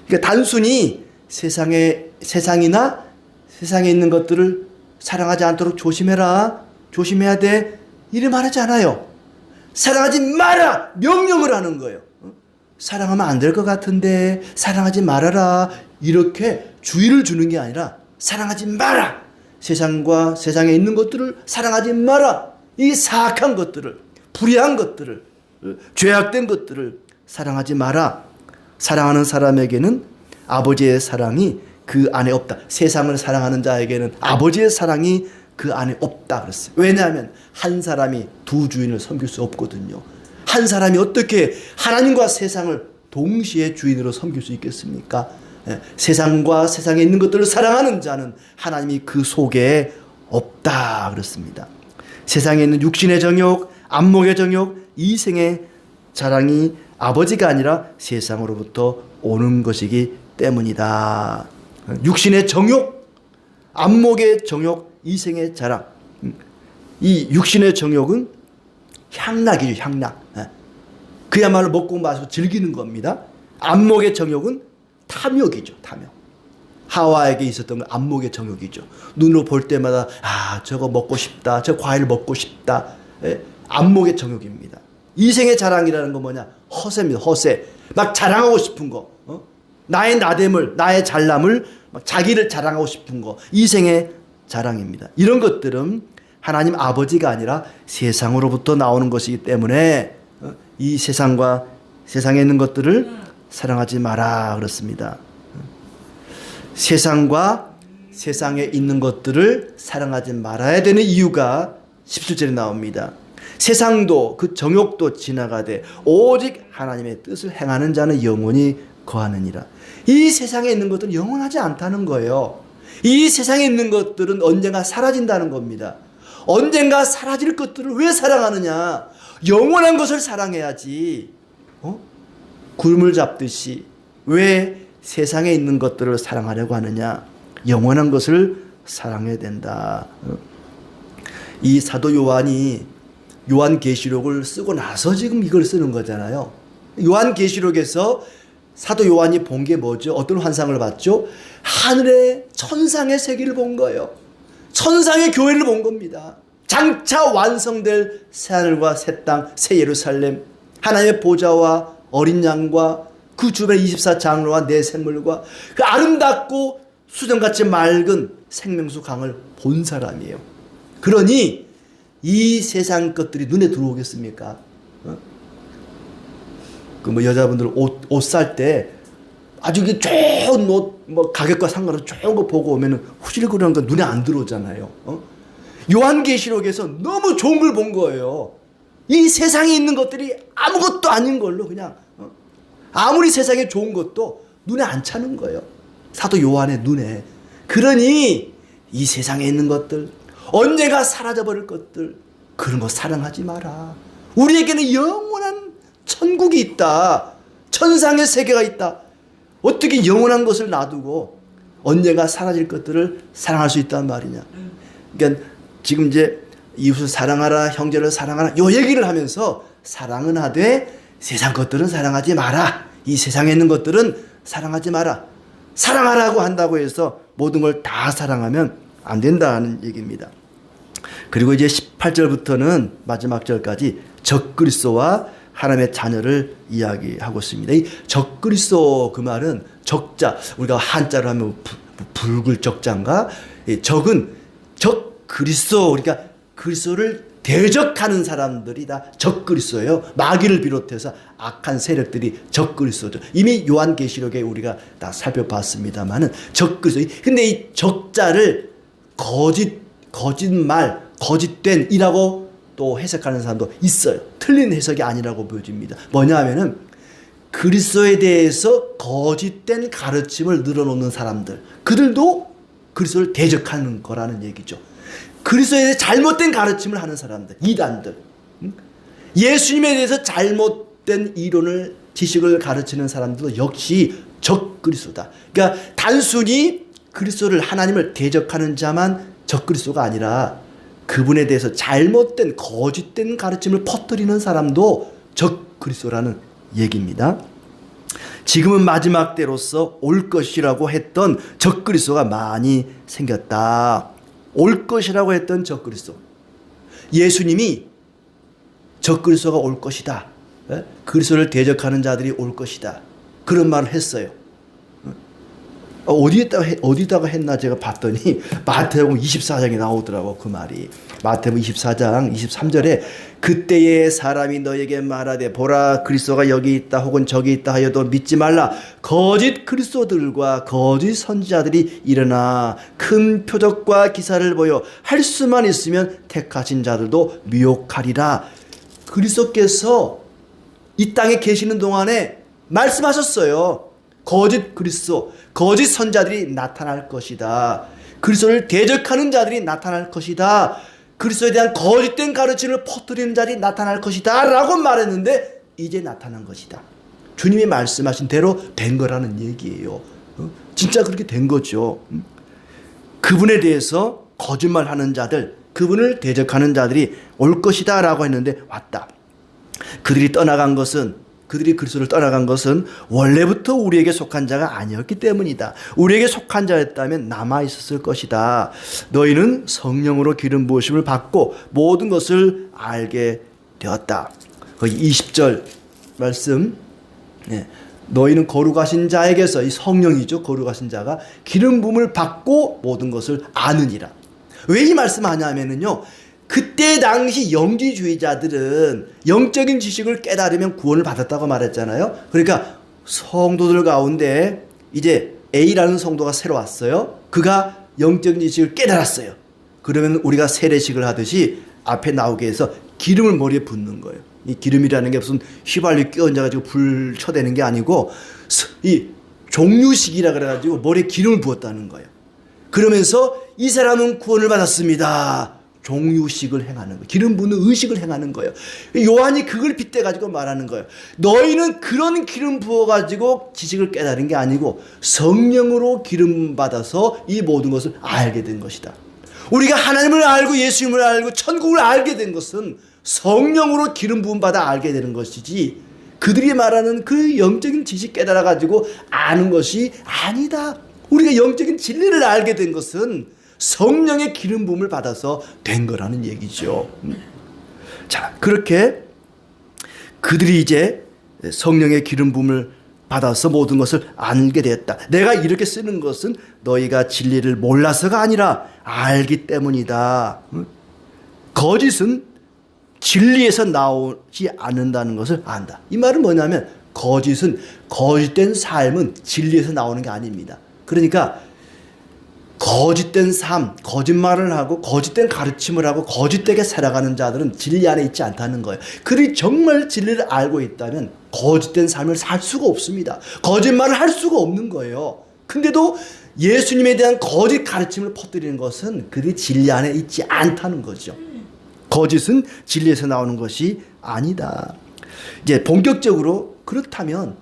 그러니까 단순히 세상이나 세상에 있는 것들을 사랑하지 않도록 조심해라, 조심해야 돼, 이래 말하지 않아요. 사랑하지 마라 명령을 하는 거예요. 사랑하면 안 될 것 같은데 사랑하지 말아라, 이렇게 주의를 주는 게 아니라 사랑하지 마라, 세상과 세상에 있는 것들을 사랑하지 마라. 이 사악한 것들을, 불의한 것들을, 죄악된 것들을 사랑하지 마라. 사랑하는 사람에게는 아버지의 사랑이 그 안에 없다. 세상을 사랑하는 자에게는 아버지의 사랑이 그 안에 없다 그랬어요. 왜냐하면 한 사람이 두 주인을 섬길 수 없거든요. 한 사람이 어떻게 하나님과 세상을 동시에 주인으로 섬길 수 있겠습니까? 세상과 세상에 있는 것들을 사랑하는 자는 하나님이 그 속에 없다 그렇습니다. 세상에 있는 육신의 정욕, 안목의 정욕, 이생의 자랑이 아버지가 아니라 세상으로부터 오는 것이기 때문이다. 육신의 정욕, 안목의 정욕, 이생의 자랑. 이 육신의 정욕은 향락이죠, 향락. 그야말로 먹고 마시고 즐기는 겁니다. 안목의 정욕은 탐욕이죠, 탐욕. 하와에게 있었던 건 안목의 정욕이죠. 눈으로 볼 때마다 저거 먹고 싶다, 저 과일 먹고 싶다. 안목의 정욕입니다. 이생의 자랑이라는 건 뭐냐? 허세입니다, 허세. 막 자랑하고 싶은 거. 나의 나됨을, 나의 잘남을, 막 자기를 자랑하고 싶은 거. 이생의 자랑입니다. 이런 것들은 하나님 아버지가 아니라 세상으로부터 나오는 것이기 때문에 이 세상과 세상에 있는 것들을 사랑하지 마라 그렇습니다. 세상과 세상에 있는 것들을 사랑하지 말아야 되는 이유가 17절에 나옵니다. 세상도 그 정욕도 지나가되 오직 하나님의 뜻을 행하는 자는 영원히 거하느니라. 이 세상에 있는 것들은 영원하지 않다는 거예요. 이 세상에 있는 것들은 언젠가 사라진다는 겁니다. 언젠가 사라질 것들을 왜 사랑하느냐? 영원한 것을 사랑해야지. 굴물 잡듯이 왜 세상에 있는 것들을 사랑하려고 하느냐? 영원한 것을 사랑해야 된다. 이 사도 요한이 요한계시록을 쓰고 나서 지금 이걸 쓰는 거잖아요. 요한계시록에서 사도 요한이 본 게 뭐죠? 어떤 환상을 봤죠? 하늘의 천상의 세계를 본 거예요. 천상의 교회를 본 겁니다. 장차 완성될 새하늘과 새 땅, 새 예루살렘, 하나님의 보좌와 어린 양과 그 주변 24장로와 네 생물과 그 아름답고 수정같이 맑은 생명수 강을 본 사람이에요. 그러니 이 세상 것들이 눈에 들어오겠습니까? 그 뭐 여자분들 옷 살 때 아주 좋은 옷, 뭐 가격과 상관없이 좋은 거 보고 오면은 후질그러운 거 눈에 안 들어오잖아요. 요한계시록에서 너무 좋은 걸 본 거예요. 이 세상에 있는 것들이 아무것도 아닌 걸로 그냥 아무리 세상에 좋은 것도 눈에 안 차는 거예요. 사도 요한의 눈에. 그러니 이 세상에 있는 것들, 언젠가 사라져버릴 것들, 그런 거 사랑하지 마라. 우리에게는 영원한 천국이 있다. 천상의 세계가 있다. 어떻게 영원한 것을 놔두고 언젠가 사라질 것들을 사랑할 수 있단 말이냐. 그러니까 지금 이제 이웃을 사랑하라, 형제를 사랑하라, 요 얘기를 하면서 사랑은 하되 세상 것들은 사랑하지 마라. 이 세상에 있는 것들은 사랑하지 마라. 사랑하라고 한다고 해서 모든 걸 다 사랑하면 안 된다는 얘기입니다. 그리고 이제 18절부터는 마지막 절까지 적그리스도와 하나님의 자녀를 이야기하고 있습니다. 이 적그리스도 그 말은 적자, 우리가 한자로 하면 붉을 적자인가? 적은 적그리스도, 그러니까 그리스도를 대적하는 사람들이 다 적그리스도예요. 마귀를 비롯해서 악한 세력들이 적그리스도죠. 이미 요한계시록에 우리가 다 살펴봤습니다만은 적그리스도. 근데 이 적자를 거짓말, 거짓된 이라고 또 해석하는 사람도 있어요. 틀린 해석이 아니라고 보여집니다. 뭐냐 하면은 그리스도에 대해서 거짓된 가르침을 늘어놓는 사람들, 그들도 그리스도를 대적하는 거라는 얘기죠. 그리스도에 대해서 잘못된 가르침을 하는 사람들, 이단들, 예수님에 대해서 잘못된 이론을, 지식을 가르치는 사람들도 역시 적그리스도다. 그러니까 단순히 그리스도를, 하나님을 대적하는 자만 적그리스도가 아니라 그분에 대해서 잘못된 거짓된 가르침을 퍼뜨리는 사람도 적그리스도라는 얘기입니다. 지금은 마지막 때로서 올 것이라고 했던 적그리스도가 많이 생겼다. 올 것이라고 했던 적그리스도. 예수님이 적그리스도가 올 것이다. 그리스도를 대적하는 자들이 올 것이다. 그런 말을 했어요. 어디다가 했나 제가 봤더니 마태복음 24장에 나오더라고 그 말이. 마태복음 24장 23절에 그때에 사람이 너에게 말하되 보라 그리스도가 여기 있다 혹은 저기 있다 하여도 믿지 말라. 거짓 그리스도들과 거짓 선지자들이 일어나 큰 표적과 기사를 보여 할 수만 있으면 택하신 자들도 미혹하리라. 그리스도께서 이 땅에 계시는 동안에 말씀하셨어요. 거짓 그리스도, 거짓 선자들이 나타날 것이다. 그리스도를 대적하는 자들이 나타날 것이다. 그리스도에 대한 거짓된 가르침을 퍼뜨리는 자들이 나타날 것이다 라고 말했는데 이제 나타난 것이다. 주님이 말씀하신 대로 된 거라는 얘기예요. 진짜 그렇게 된 거죠. 그분에 대해서 거짓말하는 자들, 그분을 대적하는 자들이 올 것이다 라고 했는데 왔다. 그들이 그리스도를 떠나간 것은 원래부터 우리에게 속한 자가 아니었기 때문이다. 우리에게 속한 자였다면 남아있었을 것이다. 너희는 성령으로 기름 부으심을 받고 모든 것을 알게 되었다. 거기 20절 말씀, 너희는 거룩하신 자에게서, 이 성령이죠, 거룩하신 자가 기름 부음을 받고 모든 것을 아느니라. 왜 이 말씀하냐 하면은요, 그때 당시 영지주의자들은 영적인 지식을 깨달으면 구원을 받았다고 말했잖아요. 그러니까 성도들 가운데 이제 A라는 성도가 새로 왔어요. 그가 영적인 지식을 깨달았어요. 그러면 우리가 세례식을 하듯이 앞에 나오게 해서 기름을 머리에 붓는 거예요. 이 기름이라는 게 무슨 휘발유 끼얹어가지고 불 쳐대는 게 아니고 이 종류식이라 그래가지고 머리에 기름을 부었다는 거예요. 그러면서 이 사람은 구원을 받았습니다. 종유식을 행하는 거예요. 기름 붓는 의식을 행하는 거예요. 요한이 그걸 빗대가지고 말하는 거예요. 너희는 그런 기름 부어가지고 지식을 깨달은 게 아니고 성령으로 기름 받아서 이 모든 것을 알게 된 것이다. 우리가 하나님을 알고 예수님을 알고 천국을 알게 된 것은 성령으로 기름 부음 받아 알게 되는 것이지 그들이 말하는 그 영적인 지식 깨달아가지고 아는 것이 아니다. 우리가 영적인 진리를 알게 된 것은 성령의 기름 부음을 받아서 된 거라는 얘기죠. 자, 그렇게 그들이 이제 성령의 기름 부음을 받아서 모든 것을 알게 되었다. 내가 이렇게 쓰는 것은 너희가 진리를 몰라서가 아니라 알기 때문이다. 거짓은 진리에서 나오지 않는다는 것을 안다. 이 말은 뭐냐면 거짓은, 거짓된 삶은 진리에서 나오는 게 아닙니다. 그러니까 거짓된 삶, 거짓말을 하고 거짓된 가르침을 하고 거짓되게 살아가는 자들은 진리 안에 있지 않다는 거예요. 그들이 정말 진리를 알고 있다면 거짓된 삶을 살 수가 없습니다. 거짓말을 할 수가 없는 거예요. 근데도 예수님에 대한 거짓 가르침을 퍼뜨리는 것은 그들이 진리 안에 있지 않다는 거죠. 거짓은 진리에서 나오는 것이 아니다. 이제 본격적으로 그렇다면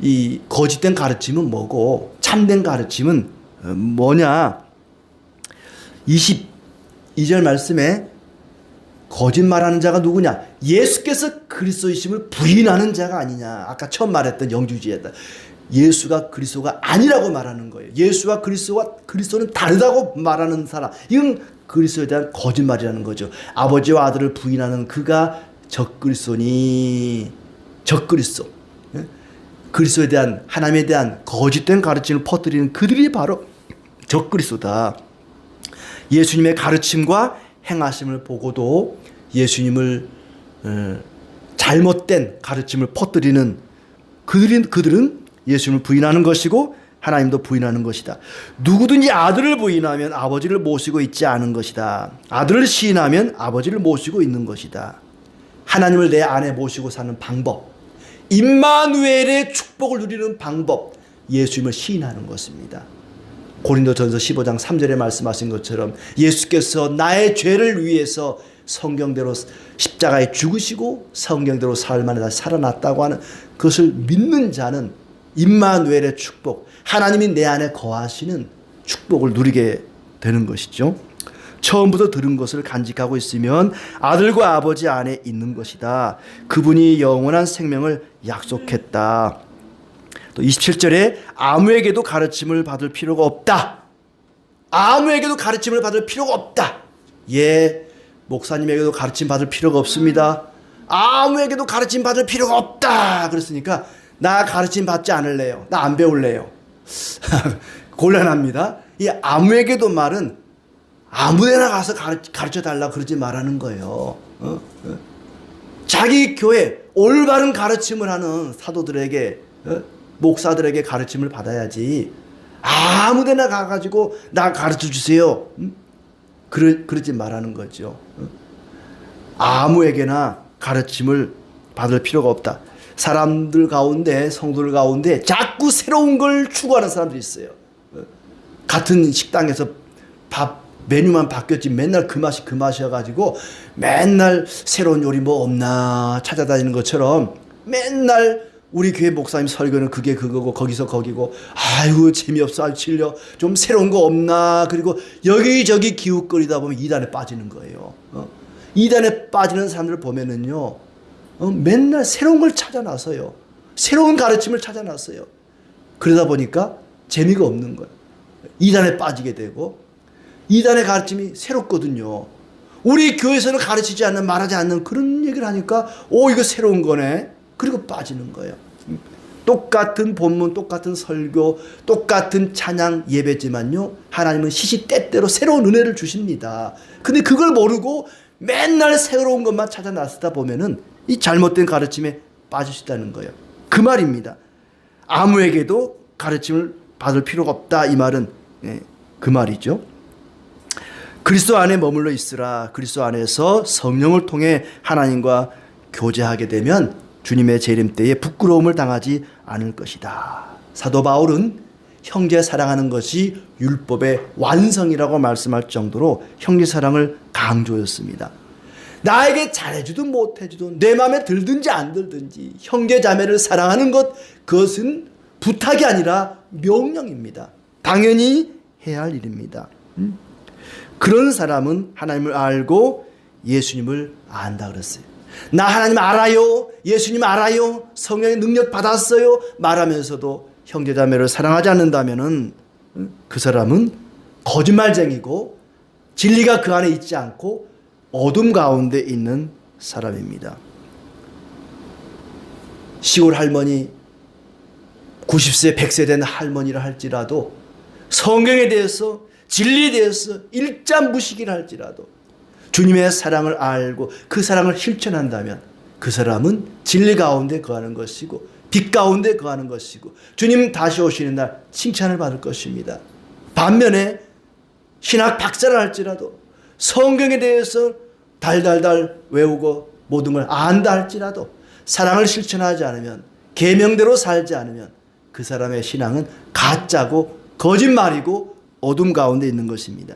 이 거짓된 가르침은 뭐고 참된 가르침은 뭐냐? 22절 말씀에 거짓말하는 자가 누구냐? 예수께서 그리스도이심을 부인하는 자가 아니냐? 아까 처음 말했던 영주주의였다. 예수가 그리스도가 아니라고 말하는 거예요. 예수와 그리스도는 다르다고 말하는 사람, 이건 그리스도에 대한 거짓말이라는 거죠. 아버지와 아들을 부인하는 그가 적그리스도니, 적그리스도, 그리스도에 대한, 하나님에 대한 거짓된 가르침을 퍼뜨리는 그들이 바로 적그리스도다. 예수님의 가르침과 행하심을 보고도 예수님을 잘못된 가르침을 퍼뜨리는 그들은 예수님을 부인하는 것이고 하나님도 부인하는 것이다. 누구든지 아들을 부인하면 아버지를 모시고 있지 않은 것이다. 아들을 시인하면 아버지를 모시고 있는 것이다. 하나님을 내 안에 모시고 사는 방법, 임마누엘의 축복을 누리는 방법, 예수님을 시인하는 것입니다. 고린도전서 15장 3절에 말씀하신 것처럼 예수께서 나의 죄를 위해서 성경대로 십자가에 죽으시고 성경대로 사흘 만에 다시 살아났다고 하는 그것을 믿는 자는 임마누엘의 축복, 하나님이 내 안에 거하시는 축복을 누리게 되는 것이죠. 처음부터 들은 것을 간직하고 있으면 아들과 아버지 안에 있는 것이다. 그분이 영원한 생명을 약속했다. 또 27절에 아무에게도 가르침을 받을 필요가 없다. 아무에게도 가르침을 받을 필요가 없다. 예, 목사님에게도 가르침 받을 필요가 없습니다. 아무에게도 가르침 받을 필요가 없다. 그랬으니까 나 가르침 받지 않을래요. 나 안 배울래요. 곤란합니다. 이 아무에게도 말은 아무데나 가서 가르쳐 달라고 그러지 말라는 거예요. 자기 교회 올바른 가르침을 하는 사도들에게, 목사들에게 가르침을 받아야지 아무데나 가가지고 나 가르쳐 주세요. 그러지 말라는 거죠. 아무에게나 가르침을 받을 필요가 없다. 사람들 가운데, 성도들 가운데 자꾸 새로운 걸 추구하는 사람들이 있어요. 같은 식당에서 밥 메뉴만 바뀌었지 맨날 그 맛이어가지고 맨날 새로운 요리 뭐 없나 찾아다니는 것처럼 맨날 우리 교회 목사님 설교는 그게 그거고 거기서 거기고, 아이고 재미없어, 아주 질려, 좀 새로운 거 없나. 그리고 여기저기 기웃거리다 보면 이단에 빠지는 거예요. 이단에 빠지는 사람들을 보면은요, 맨날 새로운 걸 찾아 나서요. 새로운 가르침을 찾아 나서요. 그러다 보니까 재미가 없는 거예요. 이단에 빠지게 되고, 이단의 가르침이 새롭거든요. 우리 교회에서는 가르치지 않는, 말하지 않는 그런 얘기를 하니까 이거 새로운 거네. 그리고 빠지는 거예요. 똑같은 본문, 똑같은 설교, 똑같은 찬양 예배지만요, 하나님은 시시때때로 새로운 은혜를 주십니다. 근데 그걸 모르고 맨날 새로운 것만 찾아 나서다 보면은 이 잘못된 가르침에 빠질 수 있다는 거예요. 그 말입니다. 아무에게도 가르침을 받을 필요가 없다, 이 말은 그 말이죠. 그리스도 안에 머물러 있으라. 그리스도 안에서 성령을 통해 하나님과 교제하게 되면 주님의 재림 때에 부끄러움을 당하지 않을 것이다. 사도 바울은 형제 사랑하는 것이 율법의 완성이라고 말씀할 정도로 형제 사랑을 강조했습니다. 나에게 잘해주든 못해주든 내 마음에 들든지 안 들든지 형제 자매를 사랑하는 것, 그것은 부탁이 아니라 명령입니다. 당연히 해야 할 일입니다. 그런 사람은 하나님을 알고 예수님을 안다 그랬어요. 나 하나님 알아요, 예수님 알아요, 성령의 능력 받았어요 말하면서도 형제자매를 사랑하지 않는다면은 그 사람은 거짓말쟁이고 진리가 그 안에 있지 않고 어둠 가운데 있는 사람입니다. 시골 할머니, 90세 100세 된 할머니라 할지라도 성경에 대해서, 진리에 대해서 일잠무식이라 할지라도 주님의 사랑을 알고 그 사랑을 실천한다면 그 사람은 진리 가운데 거하는 것이고 빛 가운데 거하는 것이고 주님 다시 오시는 날 칭찬을 받을 것입니다. 반면에 신학 박사라 할지라도 성경에 대해서 달달달 외우고 모든 걸 안다 할지라도 사랑을 실천하지 않으면, 계명대로 살지 않으면 그 사람의 신앙은 가짜고 거짓말이고 어둠 가운데 있는 것입니다.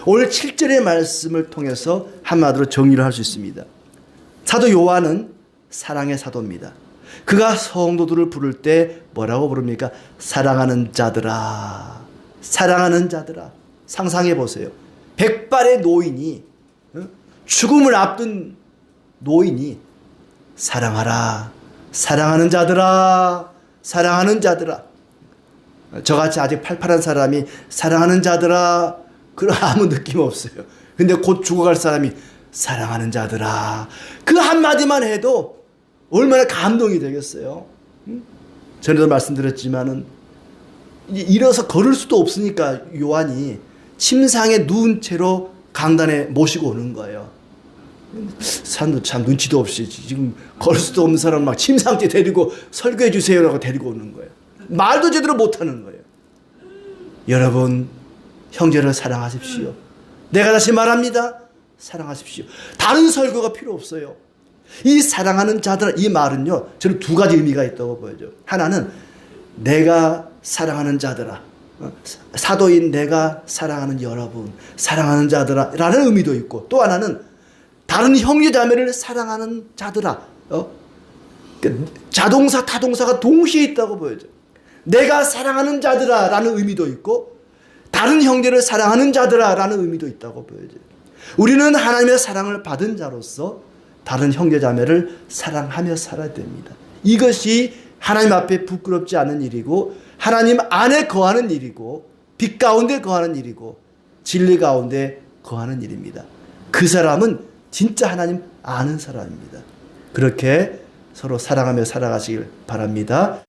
오늘 7절의 말씀을 통해서 한마디로 정리를 할 수 있습니다. 사도 요한은 사랑의 사도입니다. 그가 성도들을 부를 때 뭐라고 부릅니까? 사랑하는 자들아, 사랑하는 자들아. 상상해 보세요. 백발의 노인이, 죽음을 앞둔 노인이 사랑하라, 사랑하는 자들아, 사랑하는 자들아. 저같이 아직 팔팔한 사람이 사랑하는 자들아, 그런 아무 느낌 없어요. 근데 곧 죽어갈 사람이 사랑하는 자들아, 그 한마디만 해도 얼마나 감동이 되겠어요. 전에도 말씀드렸지만은 일어서 걸을 수도 없으니까 요한이 침상에 누운 채로 강단에 모시고 오는 거예요. 사람도 참 눈치도 없이 지금 걸을 수도 없는 사람 막 침상째 데리고 설교해 주세요라고 데리고 오는 거예요. 말도 제대로 못하는 거예요. 여러분, 형제를 사랑하십시오. 내가 다시 말합니다. 사랑하십시오. 다른 설교가 필요 없어요. 이 사랑하는 자들, 이 말은요, 저는 두 가지 의미가 있다고 보여요. 하나는 내가 사랑하는 자들아, 사도인 내가 사랑하는 여러분, 사랑하는 자들아 라는 의미도 있고, 또 하나는 다른 형제자매를 사랑하는 자들아, 자동사 타동사가 동시에 있다고 보여져. 내가 사랑하는 자들아 라는 의미도 있고 다른 형제를 사랑하는 자들아 라는 의미도 있다고 보여져요. 우리는 하나님의 사랑을 받은 자로서 다른 형제자매를 사랑하며 살아야 됩니다. 이것이 하나님 앞에 부끄럽지 않은 일이고 하나님 안에 거하는 일이고 빛 가운데 거하는 일이고 진리 가운데 거하는 일입니다. 그 사람은 진짜 하나님 아는 사람입니다. 그렇게 서로 사랑하며 살아가시길 바랍니다.